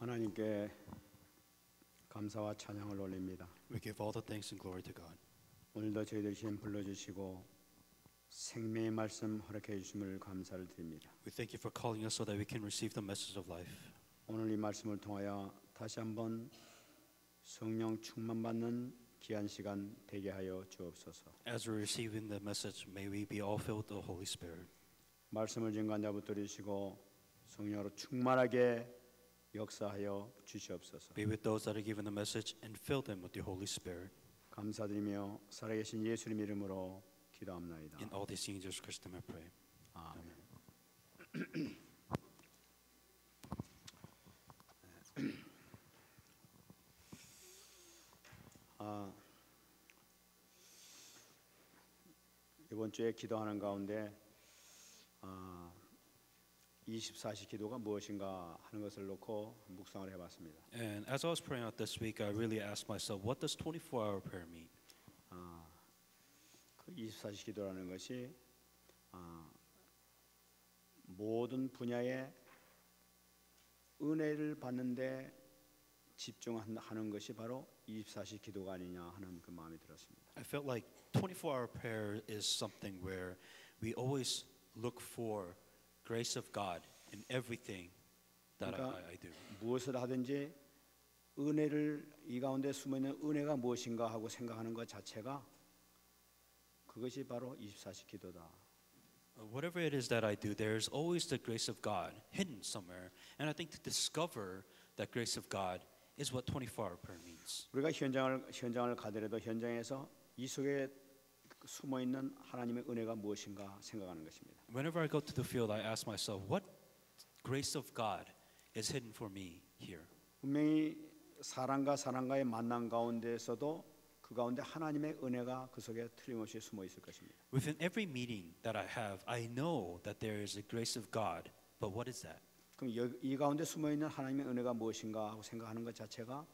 하나님께 감사와 찬양을 올립니다. We give all the thanks and glory to God. 오늘도 저희들 시험 불러주시고 생명의 말씀 허락해 주심을 감사를 드립니다. We thank you for calling us so that we can receive the message of life. 오늘 이 말씀을 통하여 다시 한번 성령 충만받는 귀한 시간 되게 하여 주옵소서. As we receive in the message, may we be all filled with the Holy Spirit. 말씀을 증거한 붙들으시고 성령으로 충만하게 역사하여 주시옵소서. Be with those that are given the message and fill them with the Holy Spirit. 감사드리며 살아계신 예수님 이름으로 기도합나이다. In all these things, Jesus Christ, I pray. 아멘. 이번 주에 기도하는 가운데 24시 기도가 무엇인가 하는 것을 놓고 묵상을 해봤습니다. And as I was praying out this week, I really asked myself, what does 24-hour prayer mean? 그 24시 기도라는 것이 모든 분야의 은혜를 받는데 집중하는 것이 바로 24시 기도가 아니냐 하는 그 마음이 들었습니다. I felt like 24-hour prayer is something where we always look for grace of God in everything that I do. 무엇을 하든지 은혜를 이 가운데 숨어 있는 은혜가 무엇인가 하고 생각하는 것 자체가 그것이 바로 24시 기도다. Whatever it is that I do, there's always the grace of God hidden somewhere. And I think to discover that grace of God is what 24-hour prayer means. 우리가 현장을 가더라도 현장에서 이 속에 숨어 있는 하나님의 은혜가 무엇인가 생각하는 것입니다. Whenever I go to the field, I ask myself, what grace of God is hidden for me here? 분명히 사람과의 만남 가운데서도 그 가운데 하나님의 은혜가 그 속에 틀림없이 숨어 있을 것입니다. Within every meeting that I have, I know that there is a grace of God. But what is that? 그럼 이 가운데 숨어 있는 하나님의 은혜가 무엇인가 하고 생각하는 것 자체가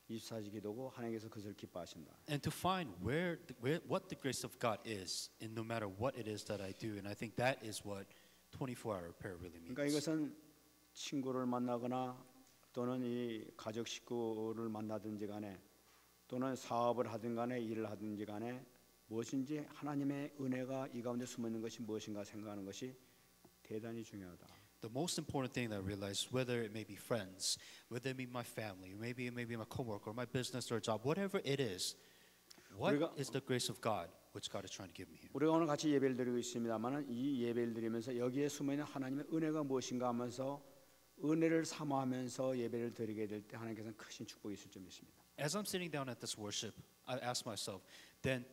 24시 기도고 하나님께서 그것을 기뻐하신다. And to find what the grace of God is, in no matter what it is that I do, and I think that is what 24-hour prayer really means. 그러니까 이것은 친구를 만나거나 또는 이 가족 식구를 만나든지 간에 또는 사업을 하든 간에 일을 하든지 간에 무엇인지 하나님의 은혜가 이 가운데 숨어 있는 것이 무엇인가 생각하는 것이 대단히 중요하다. The most important thing that I realize, whether it may be friends, whether it be my family, maybe my coworker, my business or job, whatever it is, what is the grace of God which God is trying to give me here? 우리가 오늘 같이 예배를 드리고 있습니다만은 이 예배를 드리면서 여기에 숨어 있는 하나님의 은혜가 무엇인가 하면서 은혜를 사모하면서 예배를 드리게 될 때 하나님께서는 크신 축복이 있을 줄 믿습니다. As I'm sitting down at this worship, I ask myself, then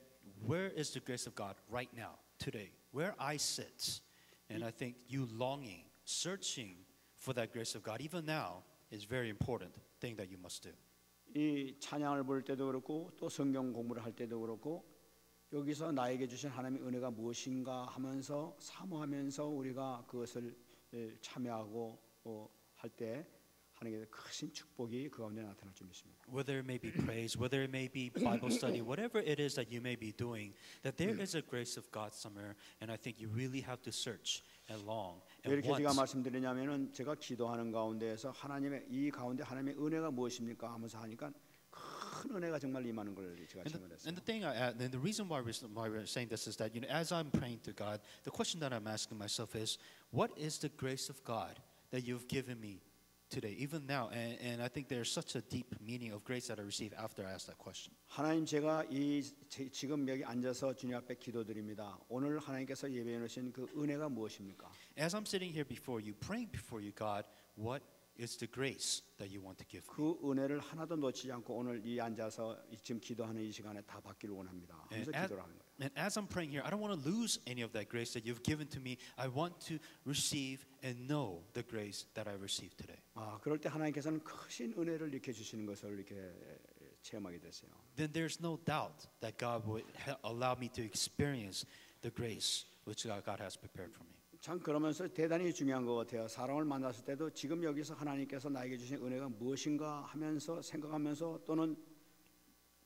where is the grace of God right now, today, where I sit? And I think you longing, searching for that grace of God, even now, is very important thing that you must do. 이 찬양을 부를 때도 그렇고 또 성경 공부를 할 때도 그렇고 여기서 나에게 주신 하나님의 은혜가 무엇인가 하면서 사모하면서 우리가 그것을 참여하고 할 때 하나님의 크신 축복이 그 가운데 나타날 줄 믿습니다. Whether it may be praise, whether it may be Bible study, whatever it is that you may be doing, that there is a grace of God somewhere, and I think you really have to search and long and 왜 이렇게 want. 제가 말씀드리냐면은 제가 기도하는 가운데에서 하나님의 이 가운데 하나님의 은혜가 무엇입니까 하면서 하니까 큰 은혜가 정말 임하는 걸 제가 체험했어요. And the reason why we're saying this is that as I'm praying to God, the question that I'm asking myself is, what is the grace of God that you've given me today, even now? And I think there's such a deep meaning of grace that I receive after I ask that question. 하나님, 제가 지금 여기 앉아서 주님 앞에 기도드립니다. 오늘 하나님께서 예배해 놓으신 그 은혜가 무엇입니까? As I'm sitting here before you, praying before you, God, what is the grace that you want to give me? 그 은혜를 하나도 놓치지 않고 오늘 이 앉아서 지금 기도하는 이 시간에 다 받기를 원합니다. 하면서 기도를 하는 거예요. And as I'm praying here, I don't want to lose any of that grace that you've given to me. I want to receive and know the grace that I received today. 그럴 때 하나님께서는 크신 은혜를 이렇게 주시는 것을 이렇게 체험하게 됐어요. Then there's no doubt that God would allow me to experience the grace which God has prepared for me. 참 그러면서 대단히 중요한 것 같아요. 사람을 만났을 때도 지금 여기서 하나님께서 나에게 주신 은혜가 무엇인가 하면서 생각하면서 또는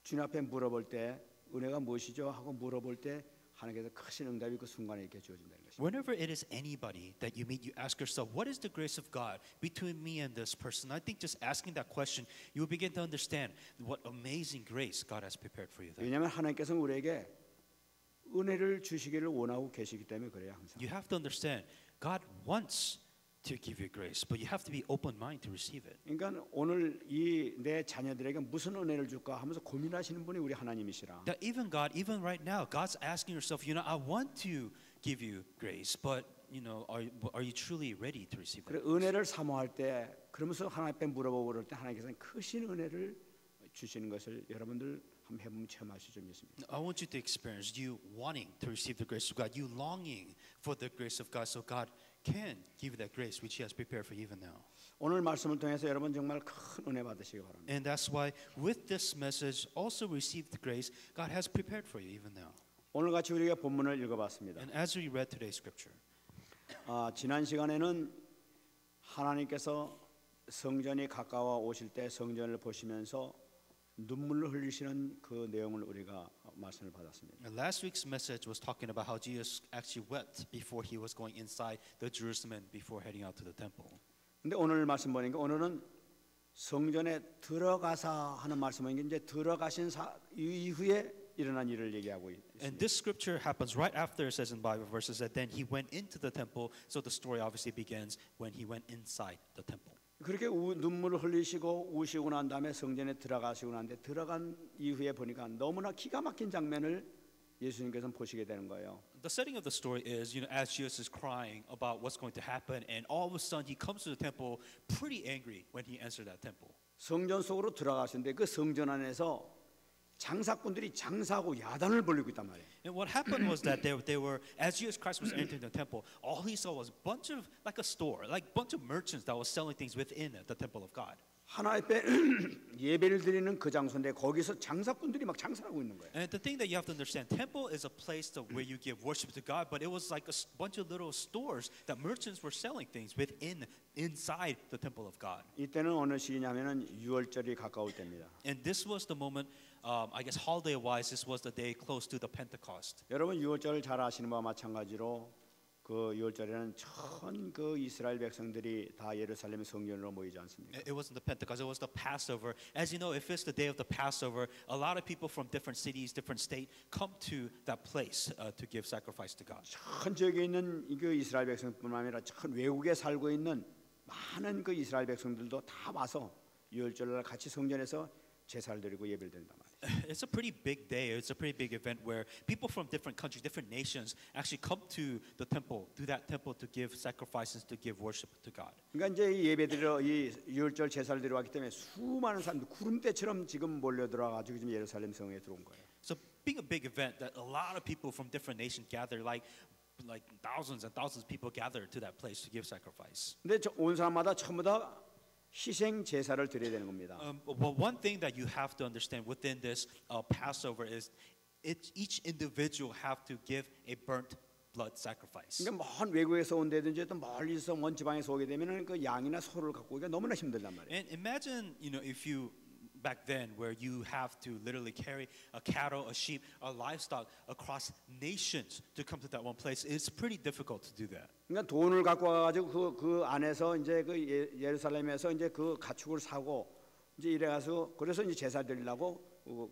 주님 앞에 물어볼 때 은혜가 무엇이죠? 하고 물어볼 때 하나님께서 크신 응답이 그 순간에 이렇게 주어진다는 것입니다. Whenever it is anybody that you meet, you ask yourself, what is the grace of God between me and this person? I think just asking that question, you will begin to understand what amazing grace God has prepared for you there. 왜냐하면 하나님께서는 우리에게 은혜를 주시기를 원하고 계시기 때문에 그래요 항상. You have to understand, God wants to give you grace, but you have to be open-minded to receive it. 그러니까 오늘 이 내 자녀들에게 무슨 은혜를 줄까 하면서 고민하시는 분이 우리 하나님이시라. That even God, even right now, God's asking yourself, I want to give you grace, but are you truly ready to receive 그래 that? 은혜를 사모할 때 그러면서 하나님 앞에 물어보고 그럴 때 하나님께서는 크신 은혜를 주시는 것을 여러분들 한번 해보면 체험하실 수 있습니다. I want you to experience you wanting to receive the grace of God, you longing for the grace of God, so God can give you that grace which He has prepared for you even now. 오늘 말씀을 통해서 여러분 정말 큰 은혜 받으시기 바랍니다. And that's why with this message, also receive the grace God has prepared for you even now. 오늘 같이 우리가 본문을 읽어봤습니다. And as we read today's scripture, 지난 시간에는 하나님께서 성전이 가까워 오실 때 성전을 보시면서 눈물을 흘리시는 그 내용을 우리가 말씀을 받았습니다. and last week's message was talking about how Jesus actually wept before He was going inside the Jerusalem before heading out to the temple. 근데 오늘 말씀 보니까 오늘은 성전에 들어가사 하는 말씀은 이제 들어가신 이후에 일어난 일을 얘기하고 있습니다. And this scripture happens right after it says in Bible verses that then He went into the temple, so the story obviously begins when He went inside the temple. 그렇게 눈물을 흘리시고 우시고 난 다음에 성전에 들어가시고 난데 들어간 이후에 보니까 너무나 기가 막힌 장면을 예수님께서는 보시게 되는 거예요. The setting of the story is, as Jesus is crying about what's going to happen, and all of a sudden He comes to the temple pretty angry when He entered that temple. 성전 속으로 들어가시는데 그 성전 안에서 장사꾼들이 장사하고 야단을 벌리고 있단 말이에요. And what happened was that they were, as Jesus Christ was entering the temple, all he saw was a bunch of, like a store, like a bunch of merchants that was selling things within the temple of God. 하나님 앞에 예배를 드리는 그 장소인데 거기서 장사꾼들이 막 장사하고 있는 거예요. And the thing that you have to understand, temple is a place where you give worship to God, but it was like a bunch of little stores that merchants were selling things inside the temple of God. 이때는 어느 시기냐면은 유월절이 가까울 때입니다. And this was the moment, I guess holiday-wise, this was the day close to the Pentecost. 여러분 유월절을 잘 아시는 바와 마찬가지로 그 유월절에는 전 그 이스라엘 백성들이 다 예루살렘 성전으로 모이지 않습니까? It wasn't the Pentecost, it was the Passover. As you know, if it's the day of the Passover, a lot of people from different cities, different states come to that place to give sacrifice to God. 전 지역에 있는 그 이스라엘 백성뿐만 아니라 전 외국에 살고 있는 많은 그 이스라엘 백성들도 다 와서 유월절날 같이 성전에서 제사를 드리고 예배를 드린단 말이에요. It's a pretty big day. It's a pretty big event where people from different countries, different nations actually come to the temple, to that temple to give sacrifices, to give worship to God. 그러니까 이제 이 예배드려 이 유월절 제사를 드려 왔기 때문에 수많은 사람들 구름대처럼 지금 몰려 들어와가지고 지금 예루살렘 성에 들어온 거예요. So being a big event that a lot of people from different nations gather, like thousands and thousands of people gather to that place to give sacrifice. 근데 온 사람마다 전부 다 희생 제사를 드려야 되는 겁니다. Well, one thing that you have to understand within this Passover is each individual have to give a burnt blood sacrifice. 그러니까 먼 외국에서 온다든지 또 멀리서 먼 지방에서 오게 되면은 그 양이나 소를 갖고 오기가 너무나 힘들단 말이에요. And imagine, if you back then where you have to literally carry a cattle, a sheep, a livestock across nations to come to that one place. It's pretty difficult to do that. 그러니까 돈을 갖고 와가지고 그 안에서 이제 그 예루살렘에서 이제 그 가축을 사고 이제 이래가서 그래서 이제 제사 드리려고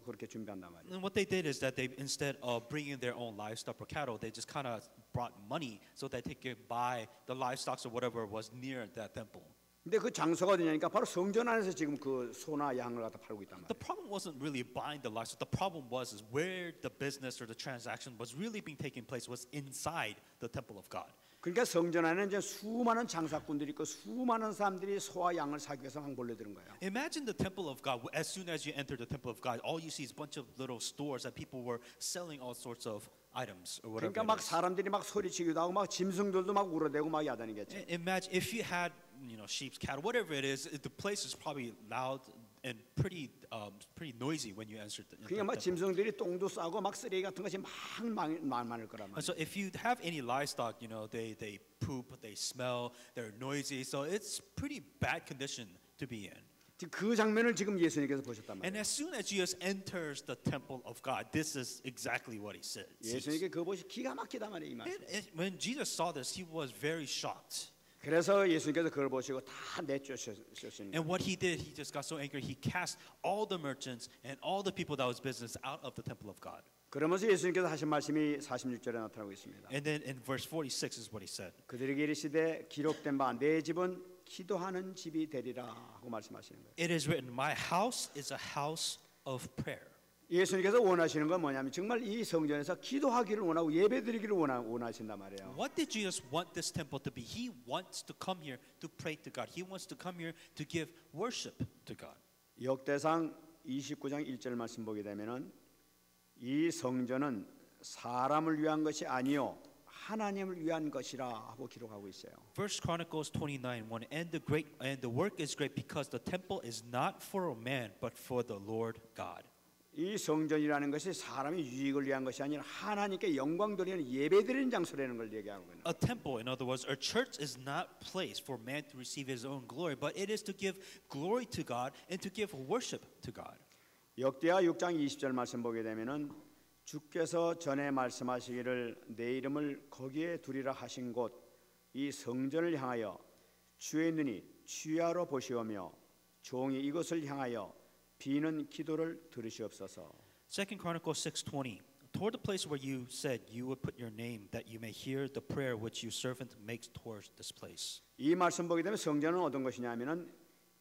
그렇게 준비한단 말이에요. And what they did is that they, instead of bringing their own livestock or cattle, they just kind of brought money so that they could buy the livestock or whatever was near that temple. 근데 그 장소가 어디냐니까 바로 성전 안에서 지금 그 소나 양을 갖다 팔고 있단 The 말이에요. problem wasn't really buying the livestock. The problem was where the business or the transaction was really being taking place was inside the temple of God. 그러니까 성전 안에는 이제 수많은 장사꾼들이 있고 수많은 사람들이 소와 양을 사기 위해서 막 몰려드는 거예요. Imagine the temple of God. As soon as you enter the temple of God, all you see is a bunch of little stores that people were selling all sorts of items or whatever. 그러니까 막 사람들이 막 소리치기도 하고 막 짐승들도 막 울어대고 막 야단이겠죠. Imagine if you had, sheep, cattle, whatever it is. The place is probably loud and pretty noisy when you enter the 그러니까 막 temple. 짐승들이 똥도 싸고 막 쓰레기 같은 것이 막 많을 거란 말이에요. And so if you have any livestock, they poop, they smell, they're noisy. So it's pretty bad condition to be in. 그 장면을 지금 예수님께서 보셨단 And 말이에요. as soon as Jesus enters the temple of God, this is exactly what he said. 예수님께 그것이 기가 막히단 말이에요. 이 말씀. When Jesus saw this, he was very shocked. 그래서 예수님께서 그걸 보시고 다 내쫓으셨습니다. And what he did, he just got so angry, he cast all the merchants and all the people that was business out of the temple of God. 그러면서 예수님께서 하신 말씀이 46절에 나타나고 있습니다. And then in verse 46 is what he said. 그들에게 이르시되 기록된 바 내 집은 기도하는 집이 되리라 하고 말씀하시는 거예요. It is written, my house is a house of prayer. 예수님께서 원하시는 건 뭐냐면 정말 이 성전에서 기도하기를 원하고 예배드리기를 원하신단 말이에요. What did Jesus want this temple to be? He wants to come here to pray to God. He wants to come here to give worship to God. 역대상 29장 1절 말씀 보게 되면은 이 성전은 사람을 위한 것이 아니요 하나님을 위한 것이라 하고 기록하고 있어요. First Chronicles 29:1 and the work is great because the temple is not for a man but for the Lord God. 이 성전이라는 것이 사람의 유익을 위한 것이 아니라 하나님께 영광 돌리는 예배드리는 장소라는 걸 얘기하고 있는 거예요. A temple, in other words, a church is not place for man to receive his own glory, but it is to give glory to God and to give worship to God. 역대하 6장 20절 말씀 보게 되면은 주께서 전에 말씀하시기를 내 이름을 거기에 두리라 하신 곳 이 성전을 향하여 주의 눈이 취하러 보시오며 종이 이것을 향하여 비는 기도를 들으시옵소서. Second Chronicles 6:20 toward the place where you said you would put your name that you may hear the prayer which your servant makes towards this place. 이 말씀 보게 되면 성전은 어떤 것이냐면은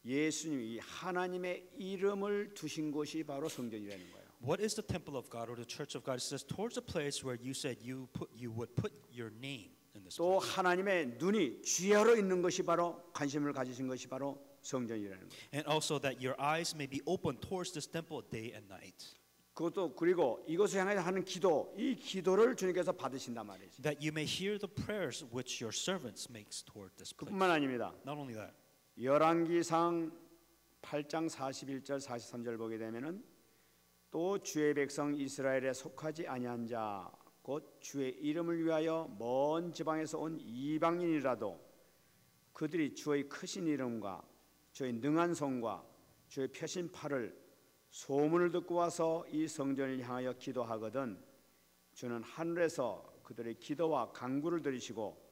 예수님이 하나님의 이름을 두신 곳이 바로 성전이라는 거예요. What is the temple of God or the church of God? It says towards the place where you said you would put your name in this 또 place. 하나님의 눈이 주야로 있는 것이 바로 관심을 가지신 것이 바로 성전이라는 거예요. And also that your eyes may be open towards this temple day and night. 그것도 그리고 이것을 향해 하는 기도, 이 기도를 주님께서 받으신단 말이죠. That you may hear the prayers which your servants makes toward this place. 그뿐만 아닙니다. Not only that. 열왕기상 8장 41절 43절 보게 되면은 또 주의 백성 이스라엘에 속하지 아니한 자 곧 주의 이름을 위하여 먼 지방에서 온 이방인이라도 그들이 주의 크신 이름과 주의 능한 손과 주의 펴신 팔을 소문을 듣고 와서 이 성전을 향하여 기도하거든 주는 하늘에서 그들의 기도와 간구를 들으시고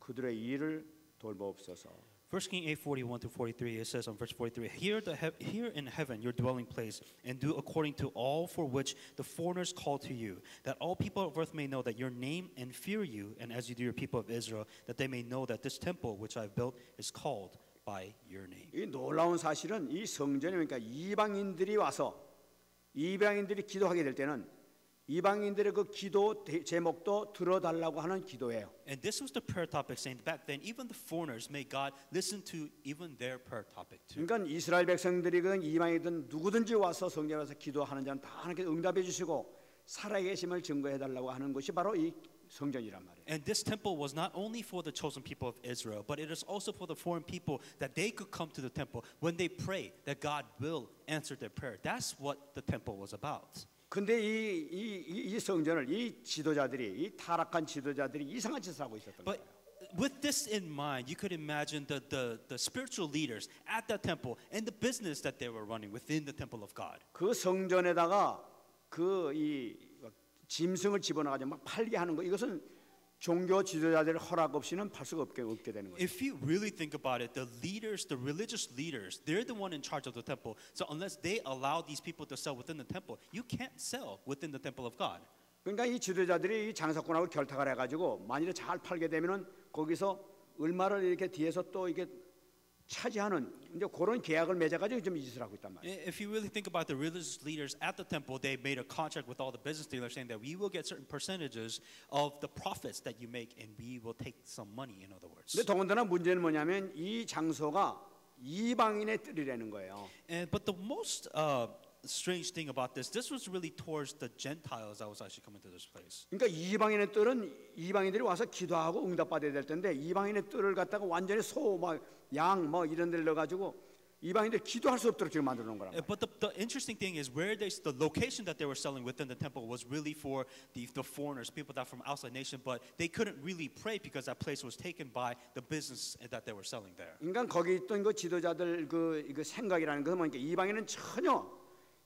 그들의 일을 돌보옵소서. 1 King 8:41 to 43 it says on verse 43 Hear in heaven your dwelling place and do according to all for which the foreigners call to you that all people of earth may know that your name and fear you and as you do your people of Israel that they may know that this temple which I have built is called by your name. 이 놀라운 사실은 이 성전에 그러니까 이방인들이 와서 이방인들이 기도하게 될 때는 이방인들의 그 기도 제목도 들어달라고 하는 기도예요. And this was the prayer topic saying back then even the foreigners may God listen to even their prayer topic too. 그러니까 이스라엘 백성들이든 이방이든 누구든지 와서 성전에 와서 기도하는 자는 다 하나님께 응답해 주시고 살아계심을 증거해 달라고 하는 것이 바로 이 성전이란 말이에요. And this temple was not only for the chosen people of Israel, but it is also for the foreign people that they could come to the temple when they pray that God will answer their prayer. That's what the temple was about. 근데 이 성전을 이 지도자들이 이 타락한 지도자들이 이상한 짓을 하고 있었던 But 거예요. with this in mind, you could imagine the spiritual leaders at that temple and the business that they were running within the temple of God. 그 성전에다가 그 이 짐승을 집어넣어가지고 막 팔게 하는 거 이것은 종교 지도자들의 허락 없이는 팔 수가 없게 되는 거예요. If you really think about it, the leaders, the religious leaders, they're the one in charge of the temple. So unless they allow these people to sell within the temple, you can't sell within the temple of God. 그러니까 이 지도자들이 이 장사꾼하고 결탁을 해가지고 만일에 잘 팔게 되면은 거기서 얼마를 이렇게 뒤에서 또 이게 차지하는 이제 그런 계약을 맺어가지고 좀 이 짓을 하고 있단 말이에요. If you really think about the religious leaders at the temple, they made a contract with all the business dealers saying that we will get certain percentages of the profits that you make and we will take some money, in other words. 근데 더군다나 문제는 뭐냐면 이 장소가 이방인의 뜰이라는 거예요. But the most strange thing about this was really towards the Gentiles that was actually coming to this place. 그러니까 이방인의 뜰은 이방인들이 와서 기도하고 응답받아야 될 텐데 이방인의 뜰을 갖다가 완전히 소, 막 양, 뭐 이런 데를 넣어가지고 이방인들 기도할 수 없도록 지금 만들어 놓은 거란 말이에요. But the interesting thing is the location that they were selling within the temple was really for the foreigners, people that from outside nation, but they couldn't really pray because that place was taken by the business that they were selling there. 그러니까 거기 있던 그 지도자들 이거 생각이라는 것은 뭐니까 이방인은 전혀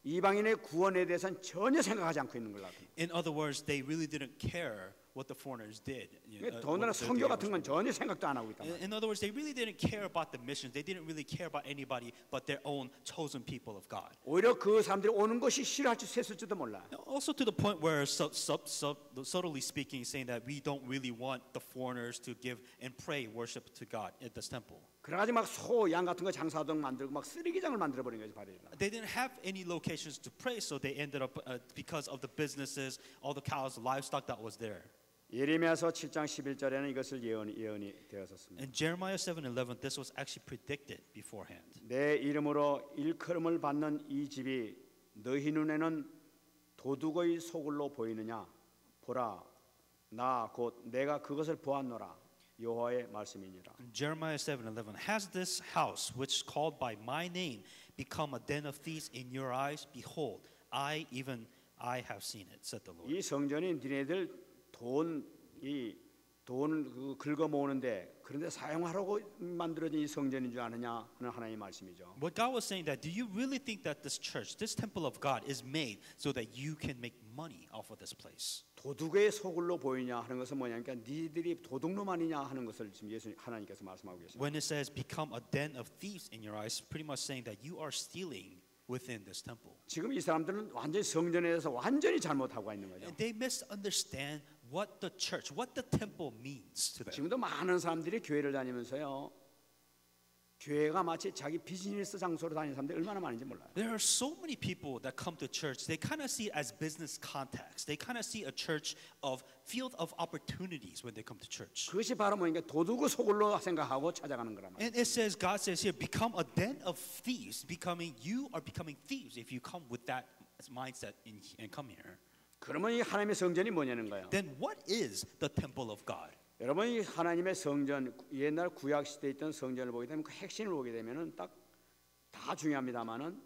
이방인의 구원에 대해서는 전혀 생각하지 않고 있는 걸로. In other words, they really didn't care what the foreigners did. 더군다나 선교 같은 건 전혀 생각도 안 하고 있단 말이에요. In other words, they really didn't care about the missions. They didn't really care about anybody but their own chosen people of God. 오히려 그 사람들이 오는 것이 싫어할지 했을지도 몰라. Also to the point where, subtly speaking, saying that we don't really want the foreigners to give and pray worship to God at this temple. 그래가지고 막 소, 양 같은 거 장사동 만들고 막 쓰레기장을 만들어 버린 거지 바로. They didn't have any locations to pray, so they ended up because of the businesses, all the cows, livestock that was there. 예레미야서 7장 11절에는 이것을 예언이 되었었습니다. In Jeremiah 7:11, this was actually predicted beforehand. 내 이름으로 일컬음을 받는 이 집이 너희 눈에는 도둑의 소굴로 보이느냐? 보라, 나 곧 내가 그것을 보았노라. 여호와의 말씀이니라. Jeremiah 7:11, has this house, which is called by my name, become a den of thieves in your eyes? Behold, I have seen it, said the Lord. 이 성전이 니네들 돈을 긁어 모으는데 그런데 사용하라고 만들어진 이 성전인 줄 아느냐 하는 하나님의 말씀이죠. What God was saying that, do you really think that this church, this temple of God, is made so that you can make money off of this place? 도둑의 소굴로 보이냐 하는 것은 뭐냐? 그러니까 니들이 도둑놈 아니냐 하는 것을 지금 예수 하나님께서 말씀하고 계십니다. When it says become a den of thieves in your eyes, pretty much saying that you are stealing within this temple. 지금 이 사람들은 완전히 성전에 대해서 완전히 잘못하고 있는 거죠. And they misunderstand what the church, what the temple means to them. 지금도 많은 사람들이 교회를 다니면서요. 교회가 마치 자기 비즈니스 장소로 다니는 사람들이 얼마나 많은지 몰라요. There are so many people that come to church. They kind of see it as business contacts. They kind of see a church of field of opportunities when they come to church. 그것이 바로 뭐니까 도둑의 소굴로 생각하고 찾아가는 거란 말이에요. And it says, God says here, become a den of thieves. You are becoming thieves if you come with that mindset and come here. 그러면 이 하나님의 성전이 뭐냐는 거예요. Then what is the temple of God? 여러분 이 하나님의 성전 옛날 구약 시대에 있던 성전을 보게 되면 그 핵심을 보게 되면은 딱 다 중요합니다만은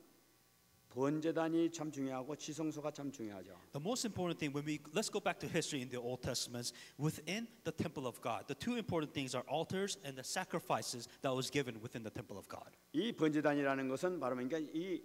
번제단이 참 중요하고 지성소가 참 중요하죠. The most important thing let's go back to history in the Old Testament. Within the temple of God, the two important things are altars and the sacrifices that was given within the temple of God. 이 번제단이라는 것은 바로 그러니까 이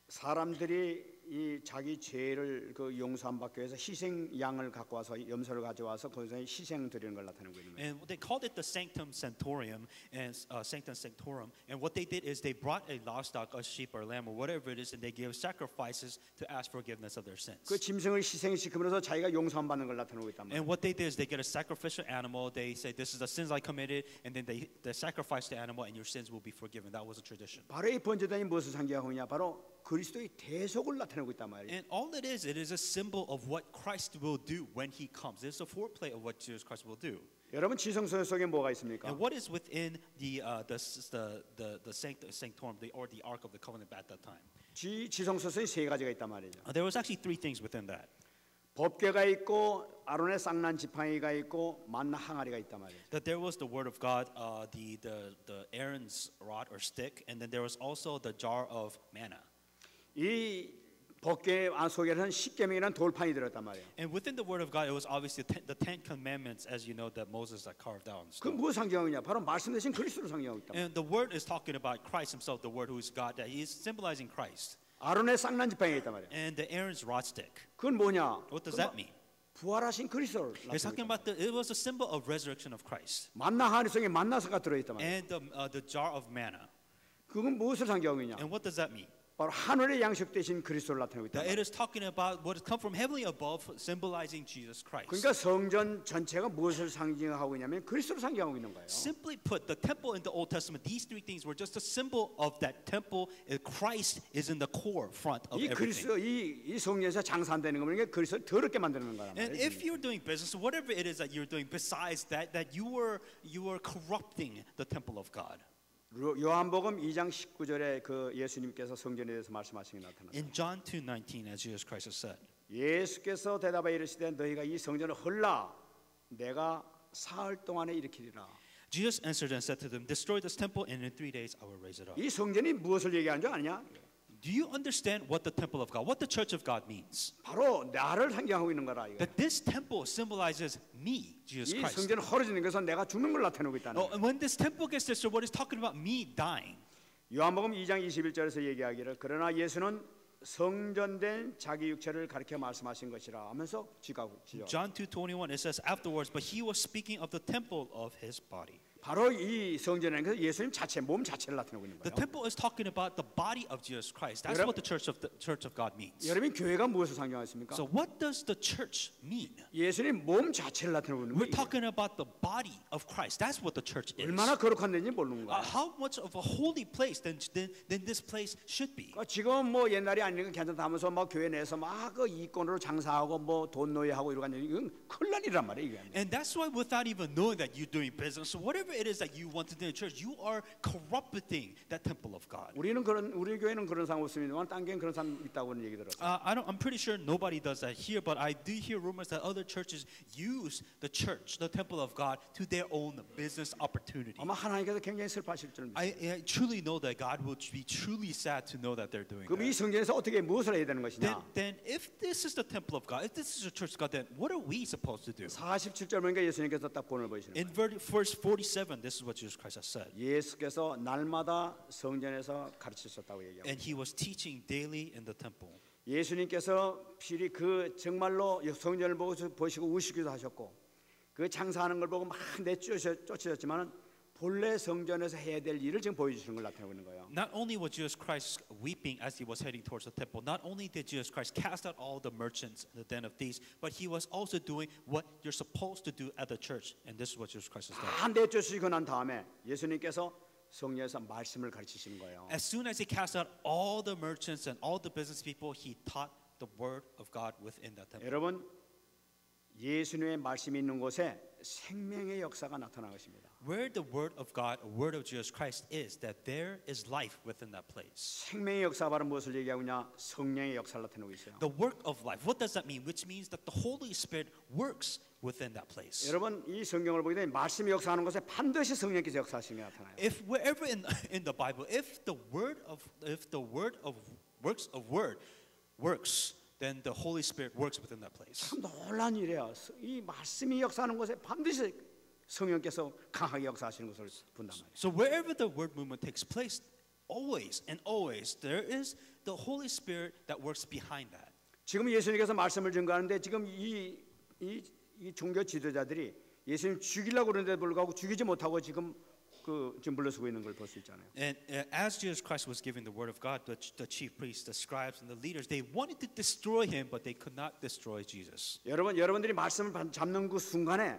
사람들이 이 자기 죄를 그 용서함 받기 위해서 희생 양을 갖고 와서 염소를 가져와서 거기서 희생 드리는 걸 나타내고 있는 거예요. And they called it the Sanctum Sanctorum and Sanctum Sanctorum. And what they did is they brought a livestock, a sheep or a lamb or whatever it is, and they gave sacrifices to ask forgiveness of their sins. 그 짐승을 희생시키면서 자기가 용서함 받는 걸 나타내고 있단 말이에요. And what they did is they get a sacrificial animal. They say, "This is the sins I committed," and then they sacrifice the animal, and your sins will be forgiven. That was a tradition. 바로 이 번제단이 무엇을 상징하고 있냐? 바로 그리스도의 대속을 나타내고 있단 말이에요. And all it is a symbol of what Christ will do when He comes. It's a foreplay of what Jesus Christ will do. 여러분 지성소 속에 뭐가 있습니까? And what is within the sanctorum, or the Ark of the Covenant at that time? 지성소에 세 가지가 있단 말이죠. There was actually three things within that. 법궤가 있고 아론의 쌍난 지팡이가 있고 만나 항아리가 있단 말이에요. That there was the word of God, the Aaron's rod or stick, and then there was also the jar of manna. 이 법궤 속에는 십계명이라는 돌판이 들었단 말이에요. And within the word of God, it was obviously the Ten Commandments, as you know, that Moses had carved out. 그 무엇 상징하느냐? 바로 말씀 대신 그리스도를 상징하고 있다. And the word is talking about Christ Himself, the word who is God, that He is symbolizing Christ. 아론의 쌍난 지팡이가 있단 말이에요. And the Aaron's rod stick. 그건 뭐냐? What does that mean? 부활하신 그리스도를 It's talking about it was a symbol of resurrection of Christ. 만나 항아리 속에 만나서가 들어있단 말이에요. And the jar of manna. 그건 무엇을 상징하고 있냐? And what does that mean? 바로 하늘의 양식 대신 그리스도를 나타내고 있다. That it is talking about what has come from heavenly above, symbolizing Jesus Christ. 그러니까 성전 전체가 무엇을 상징하고 있냐면 그리스도를 상징하고 있는 거예요. Simply put, the temple in the Old Testament, these three things were just a symbol of that temple. Christ is in the core front of 이 everything. 그리스도 이 성전에서 장사 안 되는 거 보니까 그리스도를 더럽게 만드는 거란 And 말이에요. if you're doing business, whatever it is that you're doing, besides that you were corrupting the temple of God. 요한복음 2장 19절에 그 예수님께서 성전에 대해서 말씀하신 게 나타났어요. In John 2:19, as Jesus Christ has said, 예수께서 대답하여 이르시되 너희가 이 성전을 헐라 내가 사흘 동안에 일으키리라. Jesus answered and said to them, destroy this temple, and in 3 days I will raise it up. 이 성전이 무엇을 얘기하는 줄 아냐? Do you understand what the temple of God, what the church of God means? 바로 나를 상징하고 있는 거라 이거. That this temple symbolizes me, Jesus 이 Christ. 성전은 허러지는 것은 내가 죽는 걸 나타내고 있다는 Oh, 거예요. and when this temple gets destroyed, what is talking about me dying? 요한복음 2장 21절에서 얘기하기를 그러나 예수는 성전된 자기 육체를 가리켜 말씀하신 것이라 하면서 지가고 지죠. John 2:21 it says afterwards, but he was speaking of the temple of his body. 바로 이 성전에는 그 예수님 자체 몸 자체를 나타내고 있는 The 거예요. temple is talking about the body of Jesus Christ. That's what the church of God means. 여러분 교회가 무엇을 상징하십니까? So what does the church mean? 예수님 몸 자체를 나타내고 있는 We're 거예요. talking about the body of Christ. That's what the church is. 얼마나 거룩한 데인지 모르는 거예요. How much of a holy place then this place should be? 그러니까 지금 뭐 옛날이 아니니까 괜찮다 하면서 막 교회 내에서 막 그 이권으로 장사하고 뭐 돈 노예하고 이러고 하는 이건 큰일 난 일이란 말이에요. 이게. And that's why without even knowing that you're doing business, so whatever it is that you want to do in church, you are corrupting that temple of God. 우리 교회는 그런 상황 없습니다만 딴 교회는 그런 사람 있다고는 얘기 들었어요. I'm pretty sure nobody does that here, but I do hear rumors that other churches use the church, the temple of God, to their own business opportunity. 아마 하나님께서 굉장히 슬퍼하실 줄 믿습니다. I truly know that God will be truly sad to know that they're doing 그럼 이 that. 성전에서 어떻게 무엇을 해야 되는 것이냐? Then if this is the temple of God, if this is the church of God, then what are we supposed to do? 47절 보니까 예수님께서 딱 본을 보이시는 In 거예요. verse 47, this is what Jesus Christ has said. 예수께서 날마다 성전에서 가르치셨다고 얘기하고 And he was teaching daily in the temple. 예수님께서 필히 그 정말로 성전을 보시고 우시기도 하셨고 그 장사하는 걸 보고 막 내쫓으셨지만은 본래 성전에서 해야 될 일을 지금 보여주시는 걸 나타내고 있는 거예요. Not only was Jesus Christ weeping as he was heading towards the temple, not only did Jesus Christ cast out all the merchants in the den of thieves, but he was also doing what you're supposed to do at the church. And this is what Jesus Christ has done. 다 내쫓으시고 난 다음에 예수님께서 성령에서 말씀을 가르치시는 거예요. As soon as he cast out all the merchants and all the business people, he taught the word of God within that temple. 여러분 예수님의 말씀이 있는 곳에 생명의 역사가 나타나는 것입니다. Where the word of God, a word of Jesus Christ is, that there is life within that place. 생명의 역사가 바로 무엇을 얘기하고 있냐? 성령의 역사를 나타내고 있어요. The work of life. What does that mean? Which means that the Holy Spirit works within that place. 여러분 이 성경을 보게 되면 말씀이 역사하는 곳에 반드시 성령께서 역사하시는 게 나타나요. If wherever in the Bible, if the word of word works, then the Holy Spirit works within that place. 참 놀라운 일이에요. 이 말씀이 역사하는 곳에 반드시 성령께서 강하게 역사하시는 것을 본단 말이에요. So wherever the word movement takes place, always there is the Holy Spirit that works behind that. 지금 예수님께서 말씀을 전가하는데 지금 이 종교 지도자들이 예수님 죽이려고 그러는데 불구하고 죽이지 못하고 지금 지금 물러서고 있는 걸 볼 수 있잖아요. And as Jesus Christ was giving the word of God, the chief priests, the scribes, and the leaders, they wanted to destroy him, but they could not destroy Jesus. 여러분들이 말씀을 잡는 그 순간에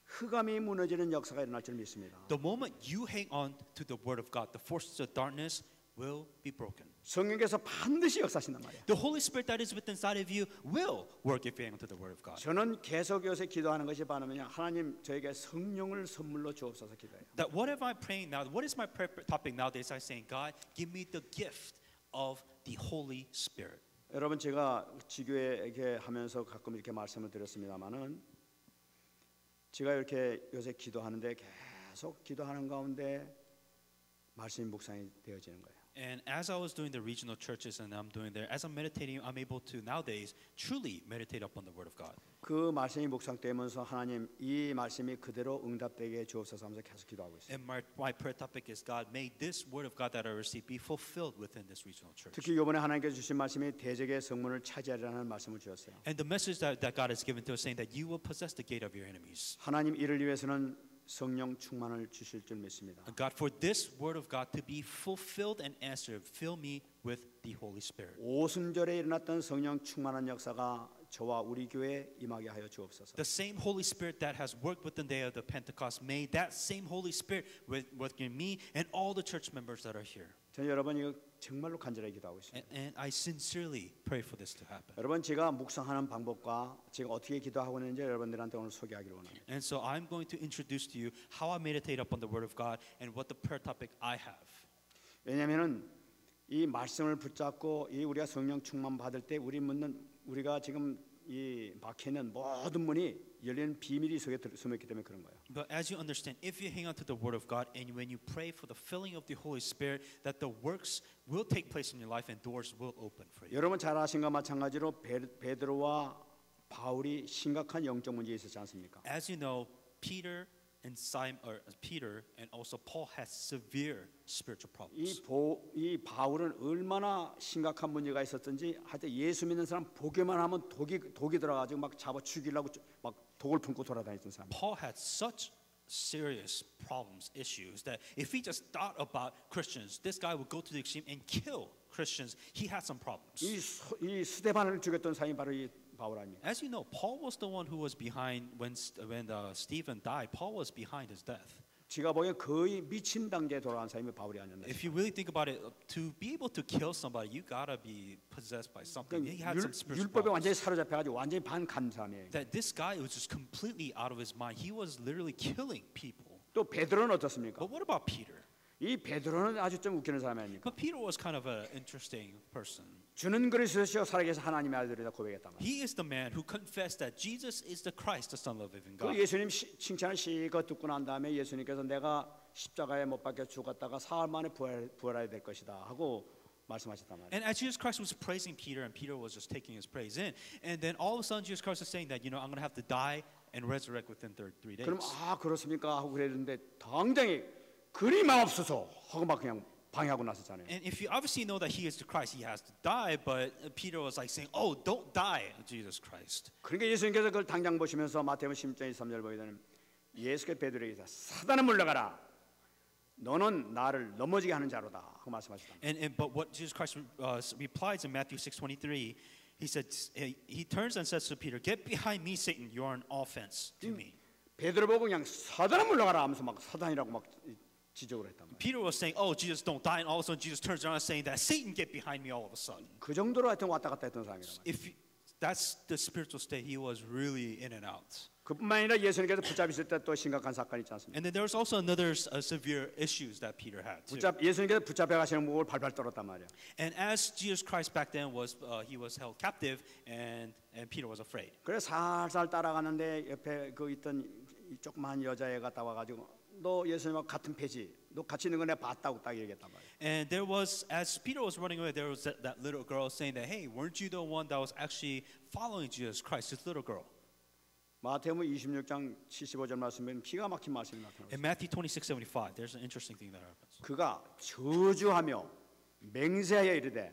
흑암이 무너지는 역사가 일어날 줄 믿습니다. The moment you hang on to the word of God, the forces of darkness will be broken. 성령께서 반드시 역사하신단 말이에요. The Holy Spirit that is within inside of you will work if you hang on to the word of God. 저는 계속 요새 기도하는 것이 바라면요. 하나님 저에게 성령을 선물로 주옵소서 기도해요. That what am I praying now? What is my prayer topic nowadays? I'm saying, God, give me the gift of the Holy Spirit. 여러분 제가 지교회에 하면서 가끔 이렇게 말씀을 드렸습니다만은 제가 이렇게 요새 기도하는데 계속 기도하는 가운데 말씀이 묵상이 되어지는 거예요. And as I was doing the regional churches and I'm doing there, as I'm meditating, I'm able to nowadays truly meditate upon the Word of God. 그 말씀이 묵상되면서 하나님 이 말씀이 그대로 응답되게 주옵소서 하면서 계속 기도하고 있어요. And my prayer topic is, God, may this Word of God that I receive be fulfilled within this regional church. 특히 이번에 하나님께서 주신 말씀이 대적의 성문을 차지하리라는 말씀을 주셨어요. And the message that God has given to us saying that you will possess the gate of your enemies. 하나님 이를 위해서는 성령 충만을 주실 줄 믿습니다. God, for this Word of God to be fulfilled and answered, fill me with the Holy Spirit. 오순절에 일어났던 성령 충만한 역사가 저와 우리 교회에 임하게 하여 주옵소서. The same Holy Spirit that has worked with the day of the Pentecost, may that same Holy Spirit work in me and all the church members that are here. 저는 여러분 이거 정말로 간절하게 기도하고 있습니다. And I sincerely pray for this to happen. 여러분 제가 묵상하는 방법과 제가 어떻게 기도하고 있는지 여러분들한테 오늘 소개하기로 원합니다. And so I'm going to introduce to you how I meditate upon the Word of God and what the prayer topic I have. 왜냐하면은 이 말씀을 붙잡고 이 우리가 성령 충만 받을 때 우리가 지금 이 막혀있는 모든 문이 열리는 비밀이 속에 숨어있기 때문에 그런 거예요. But as you understand, if you hang on to the Word of God and when you pray for the filling of the Holy Spirit, that the works will take place in your life and doors will open for you. 여러분 잘 아신 것과 마찬가지로 베드로와 바울이 심각한 영적 문제에 있었지 않습니까? As you know, Peter and also Paul had severe spiritual problems. 이 바울은 얼마나 심각한 문제가 있었던지 하여튼 예수 믿는 사람 보기만 하면 독이 들어가지고 막 잡아 죽이려고 막 독을 품고 돌아다녔던 사람. Paul had such serious problems, issues that if he just thought about Christians, this guy would go to the extreme and kill Christians. He had some problems. 이 스데반을 죽였던 사람이 바로 이 바울 아닙니까? As you know, Paul was the one who was behind when Stephen died. Paul was behind his death. 제가 보기엔 거의 미친 단계에 돌아간 사람이 바울이 아니었나. If you really think about it, to be able to kill somebody, you gotta be possessed by something. He had some spiritual 율법에 problems. 완전히 사로잡혀가지고 완전히 반간 사람이에요. That this guy was just completely out of his mind. He was literally killing people. 또 베드로는 어떻습니까? But what about Peter? 이 베드로는 아주 좀 웃기는 사람이 아닙니까? But Peter was kind of an interesting person. 주는 그리스도시요 살아계신 하나님의 아들이다 고백했단 말이에요. He is the man who confessed that Jesus is the Christ, the Son of the living 그 God. 예수님 칭찬을 실컷 듣고 난 다음에 예수님께서 내가 십자가에 못 박혀 죽었다가 사흘 만에 부활해야 될 것이다 하고 말씀하셨단 말이에요. And as Jesus Christ was praising Peter, and Peter was just taking his praise in, and then all of a sudden Jesus Christ was saying that, I'm going to have to die and resurrect within 3 days. 그럼 그렇습니까 하고 그랬는데 당장에 그리 마옵소서 하고 막 그냥 방해하고 나섰잖아요. And if you obviously know that he is the Christ, he has to die, but Peter was like saying, "Oh, don't die, Jesus Christ." 그러니까 예수님께서 그걸 당장 보시면서 마태복음 16장 23절 보게 되면 예수께서 베드로에게 사단아 물러가라. 너는 나를 넘어지게 하는 자로다 하고 말씀하셨다. But what Jesus Christ replies in Matthew 6:23, he said, he turns and says to Peter, "Get behind me, Satan. You are an offense to me." 베드로 보고 그냥 사단아 물러가라 하면서 막 사단이라고 막 지적을 했단 말이에요. Peter was saying, "Oh, Jesus, don't die," and all of a sudden Jesus turns around and saying that Satan get behind me all of a sudden. 그 정도로 하여튼 왔다 갔다 했던 사람이란 말이에요. If that's the spiritual state, he was really in and out. 그뿐만 아니라 예수님께서 붙잡으실 때 또 심각한 사건이 있지 않습니까? And then there was also another severe issues that Peter had too. 예수님께서 붙잡혀 가시는 목을 발발 떨었단 말이에요. And as Jesus Christ back then was he was held captive, and Peter was afraid. 그래 살살 따라가는데 옆에 그 있던 이 조그만 여자애가 따와가지고 너 예수님하고 같은 패지, 너 같이 있는 거 내가 봤다고 딱 얘기했단 말이에요. And there was, as Peter was running away, there was that little girl saying that, "Hey, weren't you the one that was actually following Jesus Christ?" This little girl. 마태복음 26장 75절 말씀에는 기가 막힌 말씀이 나타나요. In Matthew 26:75, there's an interesting thing that happens. 그가 저주하며 맹세하여 이르되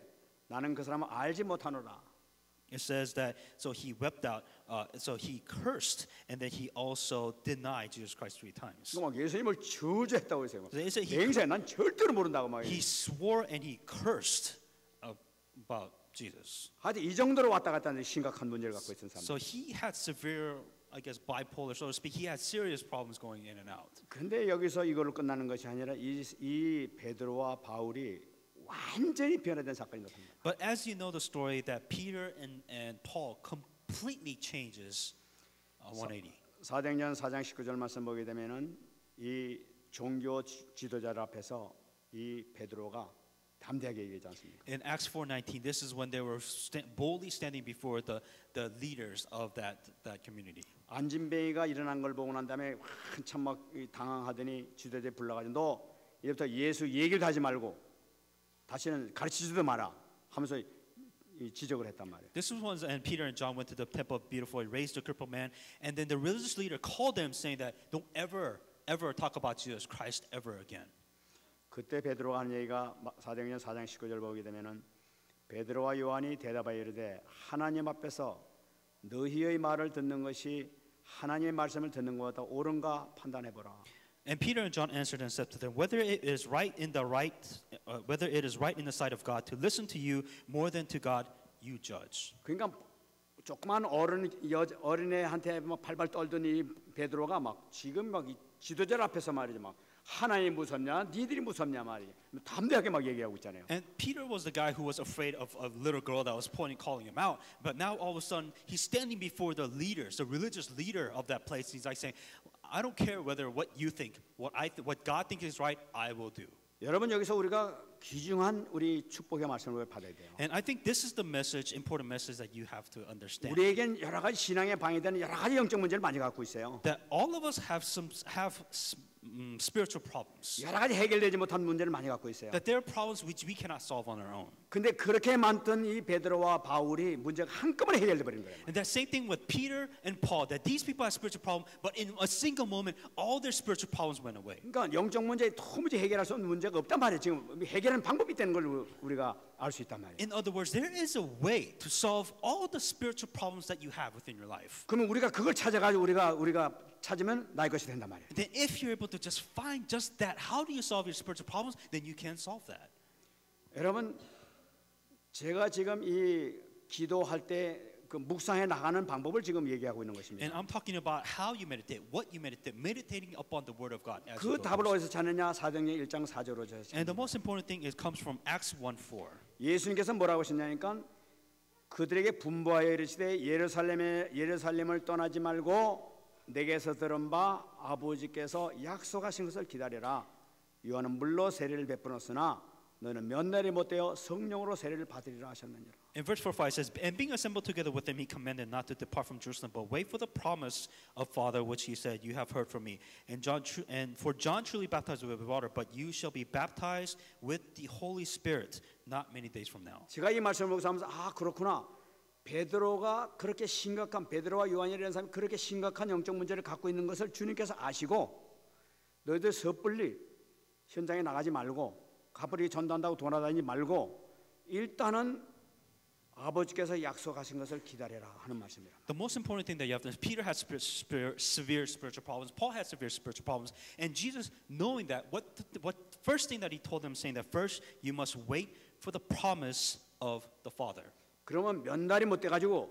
나는 그 사람을 알지 못하노라. It says that so he wept out, so he cursed, and then he also denied Jesus Christ 3 times. 막 예수님을 저주했다고 했어요. They say 맹세, 난 절대로 모른다고 막. He swore and he cursed about Jesus. 하여튼 이 정도로 왔다 갔다 하는 심각한 문제를 갖고 있던 사람. So he had severe, I guess, bipolar, so to speak. He had serious problems going in and out. 근데 여기서 이걸로 끝나는 것이 아니라 이 베드로와 바울이 완전히 변화된 사건이 나타납니다. But as you know the story, that Peter and Paul completely changes 180. 사도행전 4장 19절 말씀 보게 되면은 이 종교 지도자들 앞에서 이 베드로가 담대하게 얘기하지 않습니까? In Acts 4:19, this is when they were boldly standing before the leaders of that community. 안진뱅이가 일어난 걸 보고 난 다음에 한참 막 당황하더니 지도자에 불러가지고 너 이제부터 예수 얘기도 하지 말고 다시는 가르치지도 마라 하면서 지적을 했단 말이에요. This was when and Peter and John went to the temple of Beautiful, raised the crippled man, and then the religious leader called them, saying that don't ever talk about Jesus Christ ever again. 그때 베드로가 하는 얘기가 사도행전 4장 19절 보게 되면은 베드로와 요한이 대답하여 이르되 하나님 앞에서 너희의 말을 듣는 것이 하나님의 말씀을 듣는 것보다 옳은가 판단해 보라. And Peter and John answered and said to them, whether it is right in the sight of God to listen to you more than to God, you judge. 그러니까 조그만 어린애한테 막 발발 떨던 이 베드로가 막 지금 막 지도자 앞에서 말이지 막 하나님 무섭냐, 니들이 무섭냐 말이야. 담대하게 막 얘기하고 있잖아요. And Peter was the guy who was afraid of a little girl that was calling him out. But now all of a sudden he's standing before the leaders, the religious leader of that place. He's like saying, I don't care whether what you think, what God thinks is right, I will do. 여러분 여기서 우리가 귀중한 우리 축복의 말씀을 받아야 돼요. And I think this is the message, important message that you have to understand. 우리에겐 여러 가지 신앙에 방해되는 여러 가지 영적 문제를 많이 갖고 있어요. That all of us have spiritual problems. 여러 가지 해결되지 못한 문제를 많이 갖고 있어요. That there are problems which we cannot solve on our own. 근데 그렇게 많던 이 베드로와 바울이 문제가 한꺼번에 해결돼 버린 거예요. And that same thing with Peter and Paul, that these people have spiritual problem, but in a single moment, all their spiritual problems went away. 그러니까 영적 문제에 도무지 해결할 수 없는 문제가 없단 말이에요. 지금 해결하는 방법이 있다는 걸 우리가 알 수 있단 말이에요. In other words, there is a way to solve all the spiritual problems that you have within your life. 그러면 우리가 그걸 찾아가지고 우리가 찾으면 나의 것이 된단 말이에요. Then if you're able to just find just that, how do you solve your spiritual problems? Then you can solve that. 여러분, 제가 지금 이 기도할 때 그 묵상해 나가는 방법을 지금 얘기하고 있는 것입니다. And I'm talking about how you meditate, what you meditate, meditating upon the Word of God. As 그 you go. 답을 어디서 찾느냐? 사도행전 1장 4절로 And the most important thing is comes from Acts 1:4. 예수님께서 뭐라고 하셨냐니까 그들에게 분부하여 이르시되 예루살렘을 떠나지 말고 내게서 들은 바 아버지께서 약속하신 것을 기다려라. 요한은 물로 세례를 베풀었으나 너는 몇 날이 못되어 성령으로 세례를 받으리라 하셨느니라. In verse 4-5 it says, And being assembled together with them, he commanded not to depart from Jerusalem, but wait for the promise of Father, which he said, You have heard from me. And for John truly baptized with water, but you shall be baptized with the Holy Spirit not many days from now. 제가 이 말씀을 묵상하면서 그렇구나. 베드로가 그렇게 심각한 베드로와 요한이라는 사람이 그렇게 심각한 영적 문제를 갖고 있는 것을 주님께서 아시고 너희들 섣불리 현장에 나가지 말고 가버리게 전도한다고 돌아다니지 말고 일단은 아버지께서 약속하신 것을 기다려라 하는 말씀이랍니다. The most important thing that you have to Peter had severe spiritual problems. Paul had severe spiritual problems. And Jesus, knowing that, what first thing that he told them, saying that first you must wait for the promise of the Father. 그러면 몇 날이 못 돼가지고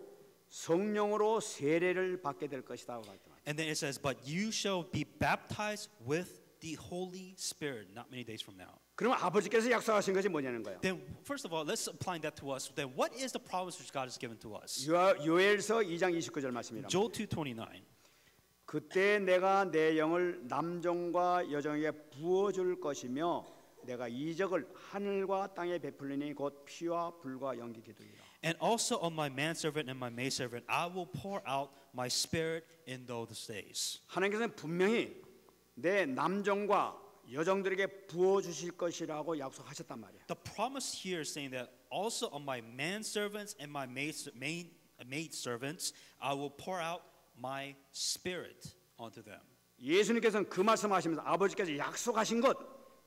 성령으로 세례를 받게 될 것이다. And then it says, but you shall be baptized with the Holy Spirit not many days from now. 그러면 아버지께서 약속하신 것이 뭐냐는 거예요. Then first of all, let's apply that to us. Then what is the promise which God has given to us? 요엘서 2장 29절 말씀이랍니다. Joel 2:29. 그때 내가 내 영을 남종과 여종에게 부어줄 것이며 내가 이적을 하늘과 땅에 베풀리니 곧 피와 불과 연기 기둥이라. And also on my manservant and my maidservant I will pour out my spirit in those days. 하나님께서는 분명히 내 남종과 여종들에게 부어 주실 것이라고 약속하셨단 말이야. The promise here is saying that also on my manservants and my maidservants I will pour out my spirit onto them. 예수님께서는 그 말씀하시면서 아버지께서 약속하신 것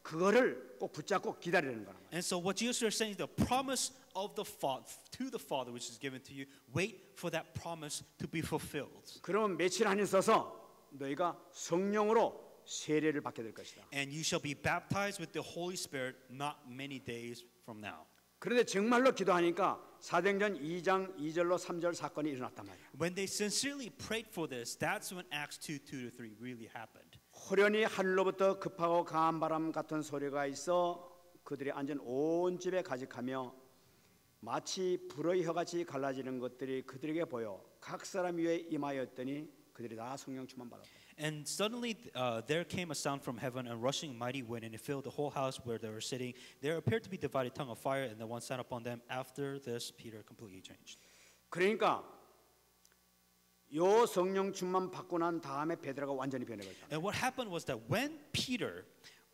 그거를 꼭 붙잡고 기다리는 거란 말이야. And so what Jesus is saying is the promise of the Father to the Father which is given to you. Wait for that promise to be fulfilled. 그러면 며칠 안 있어서 너희가 성령으로 세례를 받게 될 것이다. And you shall be baptized with the Holy Spirit not many days from now. 그런데 정말로 기도하니까 사도행전 2장 2절로 3절 사건이 일어났단 말이야. When they sincerely prayed for this, that's when Acts 2:2-3 really happened. 호련히 하늘로부터 급하고 강한 바람 같은 소리가 있어 그들이 앉은 온 집에 가득하며 마치 불의 혀같이 갈라지는 것들이 그들에게 보여 각 사람 위에 임하였더니 그들이 다 성령 충만 받았다. And suddenly there came a sound from heaven, a rushing mighty wind, and it filled the whole house where they were sitting. There appeared to be divided tongue of fire, and the one sat upon them. After this, Peter completely changed. 그러니까 요 성령 충만 받고 난 다음에 베드로가 완전히 변해버렸다. And what happened was that when Peter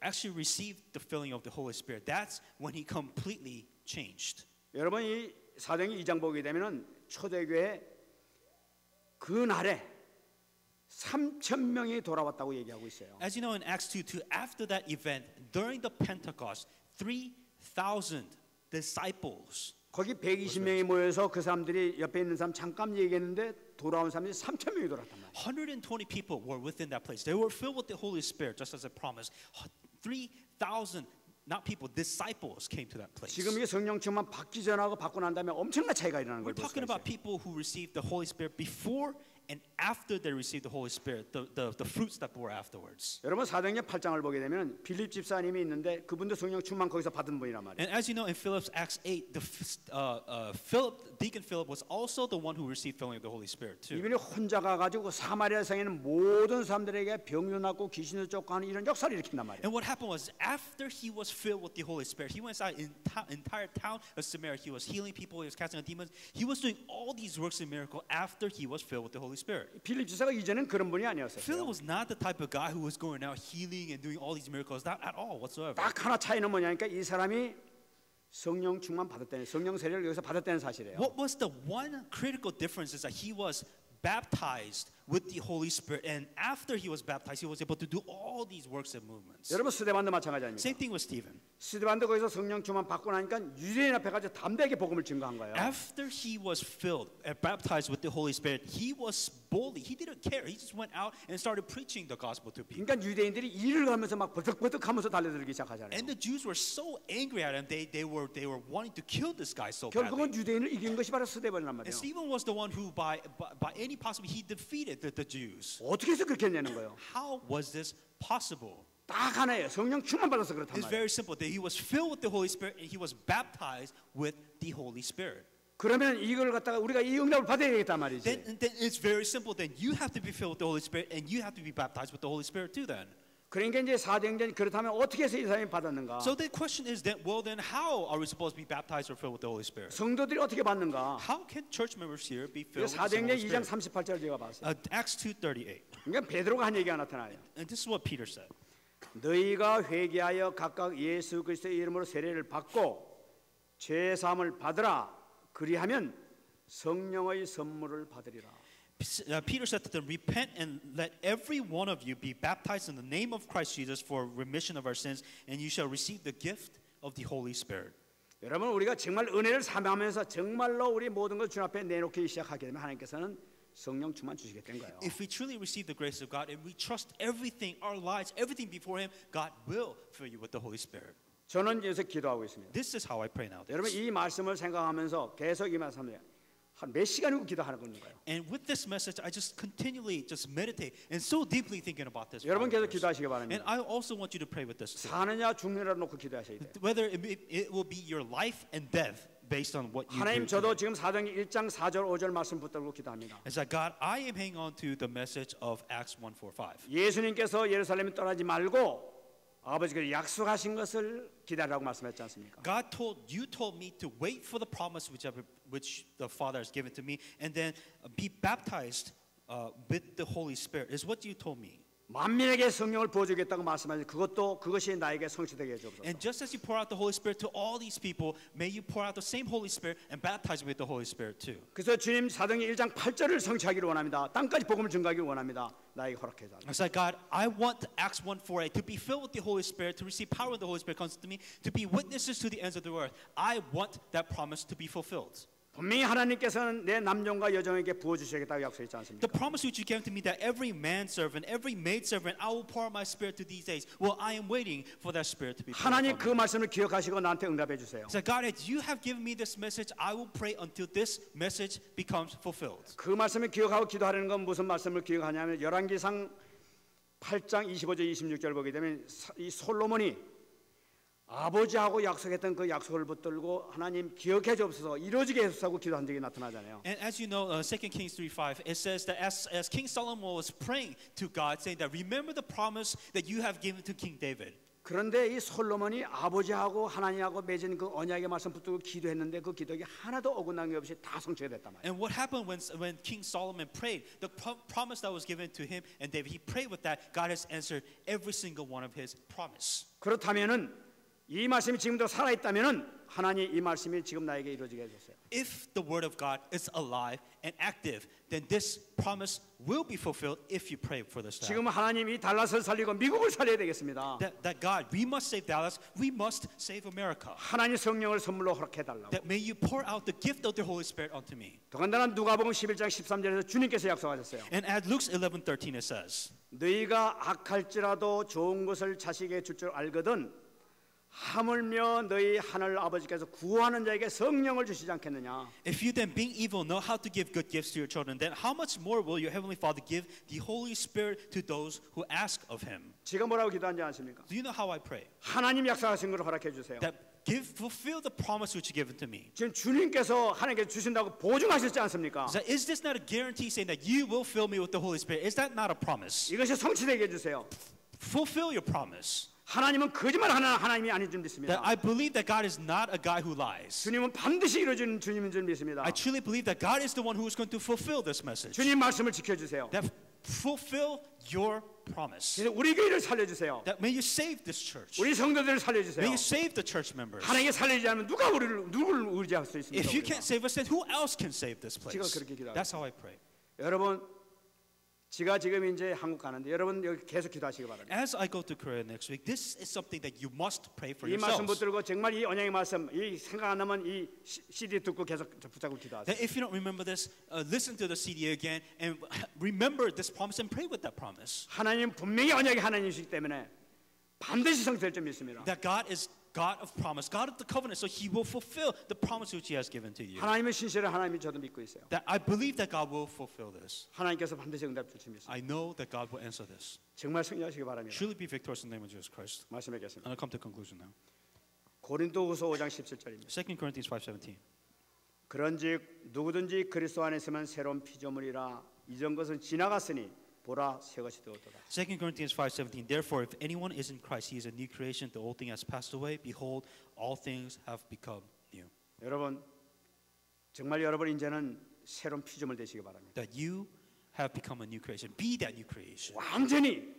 actually received the filling of the Holy Spirit, that's when he completely changed. 여러분 이 사도행전 2장 보게 되면은 초대교회 그 날에 3,000명이 돌아왔다고 얘기하고 있어요. As you know in Acts 2:2, after that event, during the Pentecost, 3,000 disciples. 거기 120명이 모여서 그 사람들이 옆에 있는 사람 잠깐 얘기했는데 돌아온 사람들이 3,000명이 돌아왔단 말이에요. 120 people were within that place. They were filled with the Holy Spirit, just as I promised. 3,000, not people, disciples came to that place. 지금 이 성령 충만 받기 전하고 받고 난 다음에 엄청난 차이가 일어나는 걸 We're 볼 수가 talking 있어요. about people who received the Holy Spirit before and after they received the Holy Spirit, the fruits that bore afterwards. 여러분 사도행전 8장을 보게 되면 빌립 집사님이 있는데 그분도 성령 충만 거기서 받은 분이란 말이에요. And as you know, in Philip's Acts 8, Deacon Philip was also the one who received filling of the Holy Spirit too. 이분이 혼자 가가지고 사마리아 성에는 모든 사람들에게 병도 낫고 귀신도 쫓고 하는 이런 역사를 일으킨단 말이에요. And what happened was after he was filled with the Holy Spirit, he went out in entire town of Samaria. He was healing people. He was casting out demons. He was doing all these works and miracles after he was filled with the Holy Spirit. 빌립 집사가 이전엔 그런 분이 아니었어요. Philip was not the type of guy who was going out healing and doing all these miracles, not at all whatsoever. 딱 하나 차이는 뭐냐니까 이 사람이 성령 충만 받았다는 성령 세례를 여기서 받았다는 사실이에요. What was the one critical difference is that he was baptized with the Holy Spirit, and after he was baptized, he was able to do all these works and movements. 여러분 스데반도 마찬가지 아닙니까? Same thing with Stephen. 스데반도 거기서 성령 충만 받고 나니까 유대인 앞에 가서 담대하게 복음을 증거한 거예요. After he was filled and baptized with the Holy Spirit, he was boldly, he didn't care. He just went out and started preaching the gospel to people. 그러니까 유대인들이 일을 하면서 막 버덕버덕하면서 달려들기 시작하잖아요. And the Jews were so angry at him, they were wanting to kill this guy so 결국은 badly. 유대인을 이긴 것이 바로 스데반이란 And 말이에요. Stephen was the one who, by any possibility, he defeated the Jews. 어떻게 해서 그렇게 했냐는 거예요. How was this possible? 딱 하나예요. 성령 충만 받아서 그렇단 It's 말이에요. very simple. That he was filled with the Holy Spirit and he was baptized with the Holy Spirit. 그러면 이걸 갖다가 우리가 이 응답을 받아야 되겠단 말이지. Then it's very simple. Then you have to be filled with the Holy Spirit and you have to be baptized with the Holy Spirit too. Then. 그러니까 이제 사도행전 그렇다면 어떻게 해서 이 사람이 받았는가? So the question is that, well, then how are we supposed to be baptized or filled with the Holy Spirit? 성도들이 어떻게 받는가? How can church members here be 이거 filled with the 사도행전 Holy 2장 Spirit? 38절 제가 봤어요. Acts 2:38. 그러니까 베드로가 한 얘기가 나타나요. And this is what Peter said. 너희가 회개하여 각각 예수 그리스도의 이름으로 세례를 받고 죄 사함을 받으라. 그리하면 성령의 선물을 받으리라. Peter said to them, repent and let every one of you be baptized in the name of Christ Jesus for remission of our sins, and you shall receive the gift of the Holy Spirit. 여러분 우리가 정말 은혜를 사모하면서 정말로 우리 모든 걸 주 앞에 내놓기 시작하게 되면 하나님께서는 성령 충만 주시겠다는 거예요. If we truly receive the grace of God and we trust everything, our lives, everything before Him, God will fill you with the Holy Spirit. 저는 요새 기도하고 있습니다. This is how I pray nowadays. 여러분 이 말씀을 생각하면서 계속 이 말씀을 한 몇 시간이고 기도하는 거예요. And with this message, I just continually just meditate and so deeply thinking about this. 여러분 계속 verse. 기도하시기 And 바랍니다. I also want you to pray with this too. 사느냐 죽느냐 놓고 기도하셔야 돼요. Whether it will be your life and death based on what you 하나님 do. 저도 지금 사도행전 1장 4절 5절 말씀 붙들고 기도합니다. It's like, God, I am hanging on to the message of Acts 1:4-5. 예수님께서 예루살렘에 떠나지 말고 아버지께서 약속하신 것을 기다리라고 말씀했지 않습니까? God told me to wait for the promise which the Father has given to me, and then be baptized with the Holy Spirit. Is what you told me. 만민에게 성령을 부어주겠다고 말씀하셨는데 그것이 나에게 성취되게 해주옵소서. And just as you pour out the Holy Spirit to all these people, may you pour out the same Holy Spirit and baptize with the Holy Spirit too. 그래서 주님 사도행전 1장 8절을 성취하기를 원합니다. 땅까지 복음을 증거하기를 원합니다. 나에게 허락해 달라. It's like, God, I want Acts 1:4 to be filled with the Holy Spirit, to receive power when the Holy Spirit comes to me, to be witnesses to the ends of the earth. I want that promise to be fulfilled. 분명히 하나님께서는 내 남종과 여종에게 부어주시겠다고 약속했지 않습니까? The promise which you gave to me that every manservant, every maidservant, I will pour out my spirit to these days. Well, I am waiting for that spirit to be poured 하나님 out. 그 말씀을 기억하시고 나한테 응답해 주세요. So God, as you have given me this message, I will pray until this message becomes fulfilled. 그 말씀을 기억하고 기도하는 건 무슨 말씀을 기억하냐면 열왕기상 8장 25절 26절 보게 되면 이 솔로몬이 아버지하고 약속했던 그 약속을 붙들고 하나님 기억해 주옵소서 이루어지게 해주소서 기도한 적이 나타나잖아요. And as you know, 2 Kings 3:5, it says that as King Solomon was praying to God, saying that remember the promise that you have given to King David. 그런데 이 솔로몬이 아버지하고 하나님하고 맺은 그 언약의 말씀 붙들고 기도했는데 그 기도가 하나도 어긋난 게 없이 다 성취가 됐단 말이에요. And what happened when King Solomon prayed, the promise that was given to him and David, he prayed with that, God has answered every single one of his promise. 그렇다면은 이 말씀이 지금도 살아있다면은 하나님 이 말씀이 지금 나에게 이루어지게 해주세요. If the word of God is alive and active, then this promise will be fulfilled if you pray for this. 지금 하나님 이 달라스를 살리고 미국을 살려야 되겠습니다. That God, we must save Dallas, we must save America. 하나님 성령을 선물로 허락해 달라고. That may you pour out the gift of the Holy Spirit onto me. 더군다나 누가복음 11장 13절에서 주님께서 약속하셨어요. And at Luke 11:13 it says, 너희가 악할지라도 좋은 것을 자식에게 줄 줄 알거든 하물며 너희 하늘 아버지께서 구하는 자에게 성령을 주시지 않겠느냐. If you then, being evil, know how to give good gifts to your children, then how much more will your heavenly Father give the Holy Spirit to those who ask of Him? 제가 뭐라고 기도하는지 아십니까? Do you know how I pray? 하나님 약속하신 것을 허락해 주세요. That fulfill the promise which you given to me. 지금 주님께서 하나님께 주신다고 보증하셨지 않습니까? Is this not a guarantee saying that you will fill me with the Holy Spirit? Is that not a promise? 이것이 성취되게 해주세요. Fulfill your promise. 하나님은 거짓말하는 하나님이 아닌 줄 That 믿습니다. I believe that God is not a guy who lies. 주님은 반드시 이루어지는 주님인 줄 믿습니다. I truly believe that God is the one who is going to fulfill this message. 주님 말씀을 지켜주세요. That fulfill your promise. 그래서 우리 교회를 살려주세요. That may you save this church. 우리 성도들을 살려주세요. May you save the church members. 하나님께 살리지 않으면 누구를 의지할 수 있습니까? If you can't save us, then who else can save this place? 제가 그렇게 기도합니다. That's how I pray. 여러분, 제가 지금 이제 한국 가는데 여러분 여기 계속 기도하시기 바랍니다. As I go to Korea next week, this is something that you must pray for 이 말씀 yourselves. 붙들고 정말 이 언약의 말씀, 이 생각 안 나면 이 CD 듣고 계속 붙잡고 기도하세요. That if you don't remember this, listen to the CD again and remember this promise and pray with that promise. 하나님 분명히 언약의 하나님이시기 때문에 반드시 성취될 줄 믿습니다. That God is God of promise, God of the covenant, so He will fulfill the promise which He has given to you. 하나님의 신실한 하나님이 저도 믿고 있어요. That I believe that God will fulfill this. 하나님께서 반드시 응답 줄 줄 믿습니다. I know that God will answer this. 정말 승리하시기 바랍니다. Truly be victorious in the name of Jesus Christ. 말씀하겠습니다. And I'll come to conclusion now. 고린도후서 5장 17절입니다. 2 Corinthians 5:17. 그런즉 누구든지 그리스도 안에 있으면 새로운 피조물이라 이전 것은 지나갔으니 보라 새 것이 되었도다. 2 Corinthians 5:17. Therefore, if anyone is in Christ, he is a new creation. The old thing has passed away. Behold, all things have become new. 여러분 정말 여러분 이제는 새로운 피조물 되시기 바랍니다. That you have become a new creation. Be that new creation. 완전히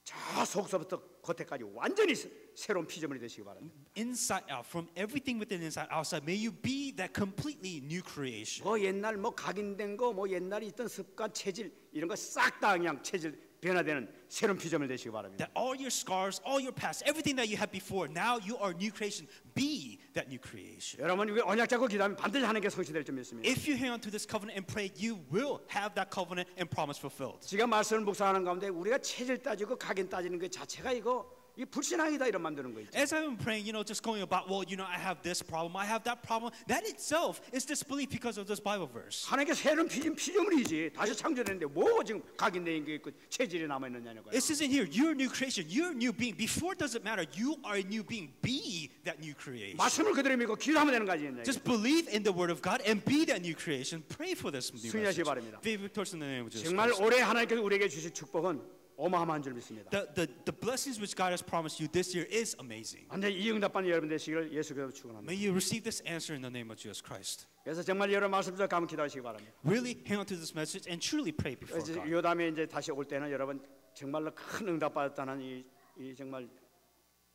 저 속서부터 겉에까지 완전히 새로운 피조물이 되시기 바랍니다. Inside out, from everything within, inside, outside, may you be that completely new creation. 뭐 옛날 뭐 각인된 거 뭐 옛날에 있던 습관 체질 이런 거 싹 다 그냥 체질 변화되는 새로운 피조물 되시기 바랍니다. That all your scars, all your past, everything that you had before, now you are new creation. Be that new creation. 여러분 이거 언약 잡고 기도하면 반드시 하나님께 성취될 줄 믿습니다. If you hang on to this covenant and pray, you will have that covenant and promise fulfilled. 지금 말씀을 묵상하는 가운데 우리가 체질 따지고 각인 따지는 것 자체가 이게 불신앙이다 이런 만드는 거 있죠. As I've been praying, just going about, well, I have this problem, I have that problem. That itself is disbelief because of this Bible verse. 하나님께 새로운 피조물이지 다시 창조됐는데 뭐 지금 각인된 게 있고 체질이 남아 있느냐는 거예요. It says in here, you're a new creation, you're a new being. Before it doesn't matter, you are a new being. Be that new creation. 말씀을 그대로 믿고 기도하면 되는 거지. Just believe in the word of God and be that new creation. Pray for this new 승리하시기 message. 바랍니다. Be victorious in the name of Jesus 정말 Christ. 올해 하나님께서 우리에게 주실 축복은 어마어마한 줄 믿습니다. The blessings which God has promised you this year is amazing. 완전히 이 응답받는 여러분 되시기를 예수 그리스도로 축원합니다. May you receive this answer in the name of Jesus Christ. 그래서 정말 여러분 말씀 좀 가면 기도하시기 바랍니다. Really hang on to this message and truly pray before God. 요 다음에 이제 다시 올 때는 여러분 정말로 큰 응답 받았다는 이 정말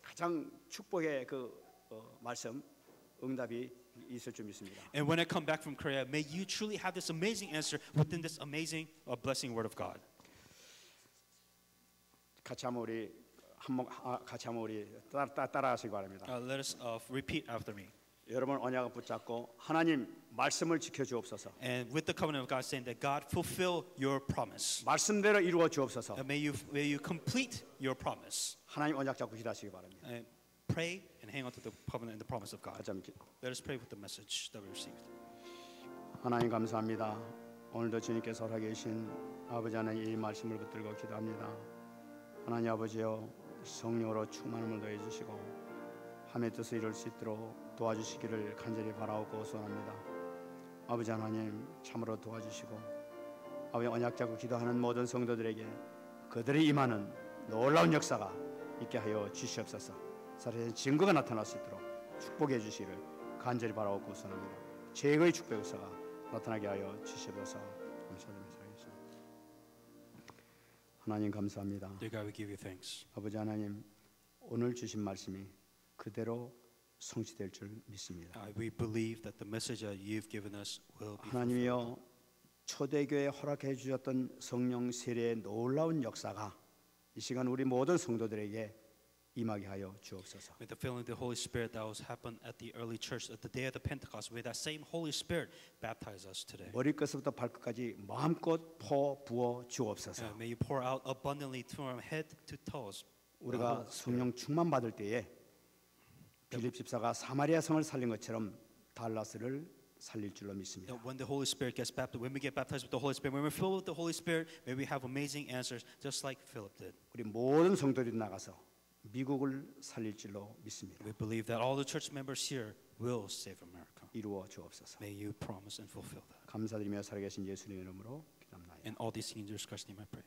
가장 축복의 말씀 응답이 있을 줄 믿습니다. And when I come back from Korea, may you truly have this amazing answer within this amazing blessing word of God. 같이 한번 우리 따라하시기 바랍니다. Let us repeat after me. 여러분 언약을 붙잡고 하나님 말씀을 지켜 주옵소서. And with the covenant of God, saying that God fulfill your promise. 말씀대로 이루어 주옵소서. May you complete your promise. 하나님 언약 잡고 기도하시기 바랍니다. And pray and hang on to the covenant and the promise of God. 같이 한번 Let us pray with the message that we received. 하나님 감사합니다. 오늘도 주님께서 허락해 주신 아버지 하나님 이 말씀을 붙들고 기도합니다. 하나님 아버지여 성령으로 충만함을 더해 주시고 하나님의 뜻을 이룰 수 있도록 도와주시기를 간절히 바라옵고 소원합니다. 아버지 하나님 참으로 도와주시고 아버지 언약 잡고 기도하는 모든 성도들에게 그들이 임하는 놀라운 역사가 있게 하여 주시옵소서. 살아계신 증거가 나타날 수 있도록 축복해 주시기를 간절히 바라옵고 소원합니다. 최고의 축복의 역사가 나타나게 하여 주시옵소서. 감사드립니다. 하나님 감사합니다. Dear God, we give you thanks. 아버지 하나님 오늘 주신 말씀이 그대로 성취될 줄 믿습니다. We believe that the message that you've given us will be fulfilled. 하나님이여 초대교회에 허락해 주셨던 성령 세례의 놀라운 역사가 이 시간 우리 모든 성도들에게 임하게 하여 주옵소서. With the filling of the Holy Spirit that was happened at the early church at the day of the Pentecost, may that same Holy Spirit baptize us today. 머리끝부터 발끝까지 마음껏 부어 주옵소서. May you pour out abundantly from our head to toes. 우리가 성령 충만 받을 때에 빌립 집사가 사마리아 성을 살린 것처럼 달라스를 살릴 줄로 믿습니다. When the Holy Spirit gets baptized, when we get baptized with the Holy Spirit, when we're filled with the Holy Spirit, may we have amazing answers, just like Philip did. 우리 모든 성도들이 나가서 미국을 살릴 줄로 믿습니다. We believe that all the church members here will save America. 이루어 주옵소서. May you promise and fulfill that. 감사드리며 살아계신 예수님의 이름으로 기도합니다. And all these things in Jesus Christ's name I pray.